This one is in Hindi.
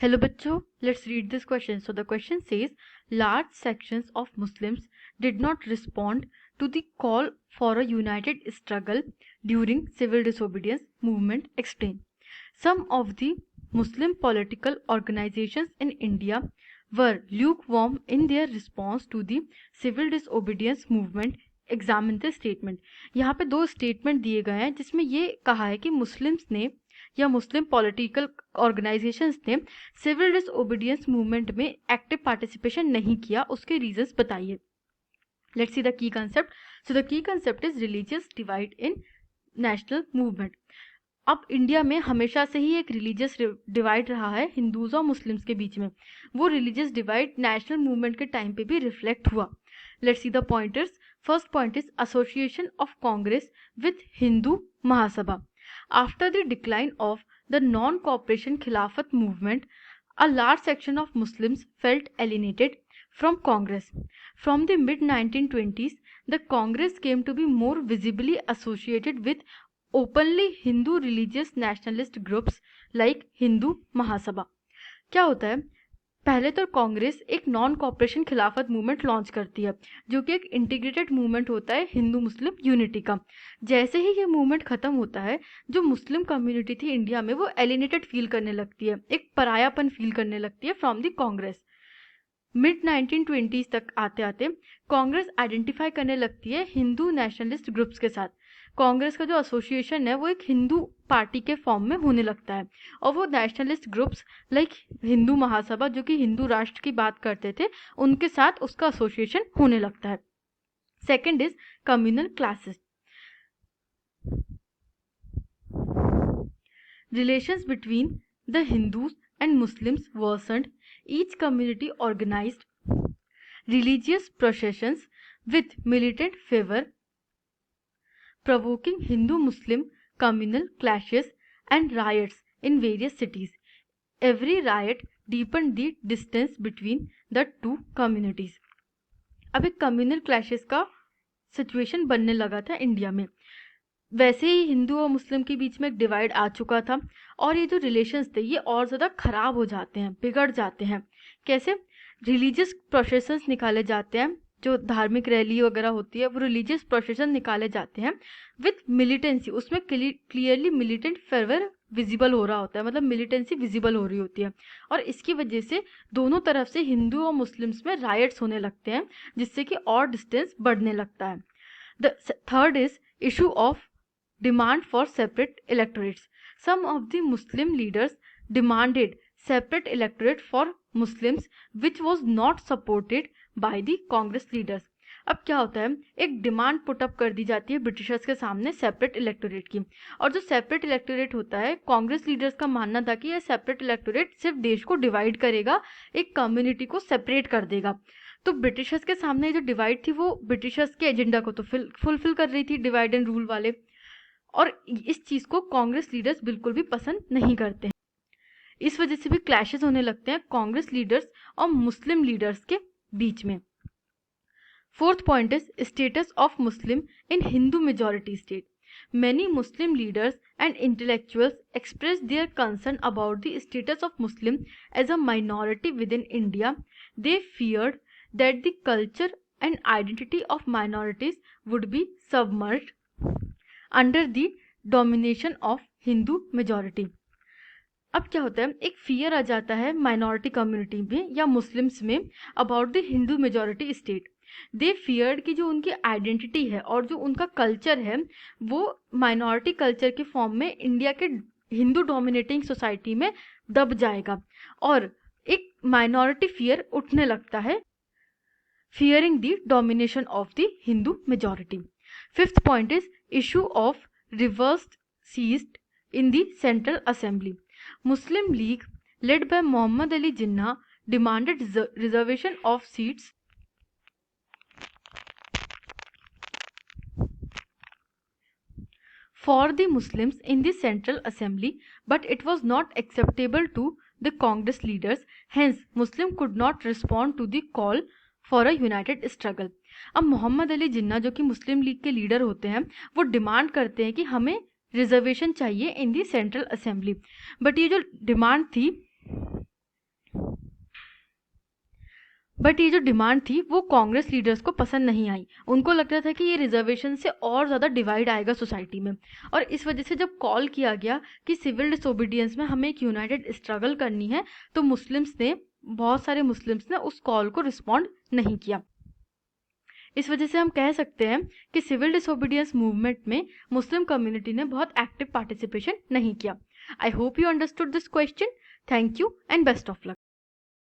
Hello बच्चों, let's read this question. So the question says, large sections of Muslims did not respond to the call for a united struggle during civil disobedience movement. Explain. Some of the Muslim political organizations in India were lukewarm in their response to the civil disobedience movement. Examine the statement. यहाँ पे दो स्टेटमेंट दिए गए हैं जिसमें ये कहा है कि मुस्लिम्स ने या मुस्लिम पॉलिटिकल ऑर्गेनाइजेशंस ने सिविल डिसओबीडियंस मूवमेंट में एक्टिव पार्टिसिपेशन नहीं किया. उसके रीजंस बताइए. Let's see the key concept. So the key concept is religious divide in national movement. अब इंडिया में हमेशा से ही एक रिलीजियस डिवाइड रहा है हिंदूज और मुस्लिम्स के बीच में. वो रिलीजियस डिवाइड नेशनल मूवमेंट के टाइम पे भी रिफ्लेक्ट हुआ. Let's see the pointers. First point is association of Congress with Hindu Mahasabha. After the decline of the non-cooperation Khilafat movement, a large section of Muslims felt alienated from Congress. From the mid-1920s, the Congress came to be more visibly associated with openly Hindu religious nationalist groups like Hindu Mahasabha. क्या होता है, पहले तो कांग्रेस एक नॉन कॉपरेशन खिलाफत मूवमेंट लॉन्च करती है जो कि एक इंटीग्रेटेड मूवमेंट होता है हिंदू मुस्लिम यूनिटी का. जैसे ही ये मूवमेंट खत्म होता है, जो मुस्लिम कम्युनिटी थी इंडिया में वो एलिनेटेड फील करने लगती है, एक परायापन फील करने लगती है from the Congress. Mid 1920s तक आते आते कांग्रेस आइडेंटिफाई करने लगती है हिंदू नेशनलिस्ट ग्रुप्स के साथ. कांग्रेस का जो एसोसिएशन है वो एक हिंदू पार्टी के फॉर्म में होने लगता है और वो nationalist groups like Hindu Mahasabha जो कि हिंदू राष्ट्र की बात करते थे उनके साथ उसका एसोसिएशन होने लगता है. Second is communal classes. Relations between the Hindus and Muslims worsened. Each community organized religious processions with militant fervor, provoking Hindu-Muslim communal clashes and riots in various cities. Every riot deepened the distance between the two communities. अब एक communal clashes का सिचुएशन बनने लगा था इंडिया में. वैसे ही हिंदू और मुस्लिम के बीच में एक डिवाइड आ चुका था और ये जो रिलेशंस थे ये और ज़्यादा खराब हो जाते हैं, बिगड़ जाते हैं. कैसे? रिलीजियस प्रोसेशंस निकाले जाते हैं, जो धार्मिक रैली वगैरह होती है वो रिलीजियस प्रोसेशन निकाले जाते हैं विथ मिलिटेंसी. उसमें क्लियरली मिलिटेंट फेवर विजिबल हो रहा होता है, मतलब मिलिटेंसी विजिबल हो रही होती है और इसकी वजह से दोनों तरफ से हिंदू और मुस्लिम्स में राइट्स होने लगते हैं जिससे कि और डिस्टेंस बढ़ने लगता है. The third is issue of demand for separate electorates. Some of the Muslim leaders demanded separate electorate for Muslims which was not supported by the Congress leaders. अब क्या होता है, एक डिमांड पुट अप कर दी जाती है ब्रिटिशर्स के सामने सेपरेट इलेक्टोरेट की, और जो सेपरेट इलेक्टोरेट होता है कांग्रेस लीडर्स का मानना था कि यह सेपरेट इलेक्टोरेट सिर्फ देश को डिवाइड करेगा, एक कम्युनिटी को सेपरेट कर देगा. तो ब्रिटिशर्स के सामने जो डिवाइड थी वो ब्रिटिशर्स के एजेंडा को तो फुलफिल कर रही थी, डिवाइड एंड रूल वाले, और इस चीज़ को कांग्रेस लीडर्स बिल्कुल भी पसंद नहीं करते हैं. इस वजह से भी क्लैशेस होने लगते हैं कांग्रेस लीडर्स और मुस्लिम लीडर्स के बीच में. Fourth point is status of Muslim in Hindu majority state. Many Muslim leaders and intellectuals expressed their concern about the status of Muslim as a minority within India. They feared that the culture and identity of minorities would be submerged under the domination of Hindu majority. अब क्या होता है, एक फियर आ जाता है माइनॉरिटी कम्युनिटी में या मुस्लिम्स में about the Hindu majority state. They feared कि जो उनकी आइडेंटिटी है और जो उनका कल्चर है वो माइनॉरिटी कल्चर के फॉर्म में इंडिया के हिंदू डोमिनेटिंग सोसाइटी में दब जाएगा और एक माइनॉरिटी फियर उठने लगता है, fearing the domination of the Hindu majority. Fifth point is issue of reversed seat in the Central Assembly. Muslim League led by Muhammad Ali Jinnah demanded reservation of seats for the Muslims in the Central Assembly, but it was not acceptable to the Congress leaders. Hence, Muslim could not respond to the call for a united struggle. अब मोहम्मद अली जिन्ना जो कि मुस्लिम लीग के लीडर होते हैं वो डिमांड करते हैं कि हमें रिजर्वेशन चाहिए इन दी सेंट्रल असेंबली. बट ये जो डिमांड थी बट ये जो डिमांड थी वो कांग्रेस लीडर्स को पसंद नहीं आई। उनको लगता था कि ये रिजर्वेशन से और ज़्यादा डिवाइड आएगा सोसाइटी में, और इस वजह से जब कॉल किया गया कि सिविल डिसोबीडियंस में हमें एक यूनाइटेड स्ट्रगल करनी है, तो बहुत सारे मुस्लिम्स ने उस कॉल को रिस्पॉन्ड नहीं किया। इस वजह से हम कह सकते हैं कि सिविल डिसोबीडियंस मूवमेंट में मुस्लिम कम्युनिटी ने बहुत एक्टिव पार्टिसिपेशन नहीं किया। I hope you understood this question. Thank you and best of luck.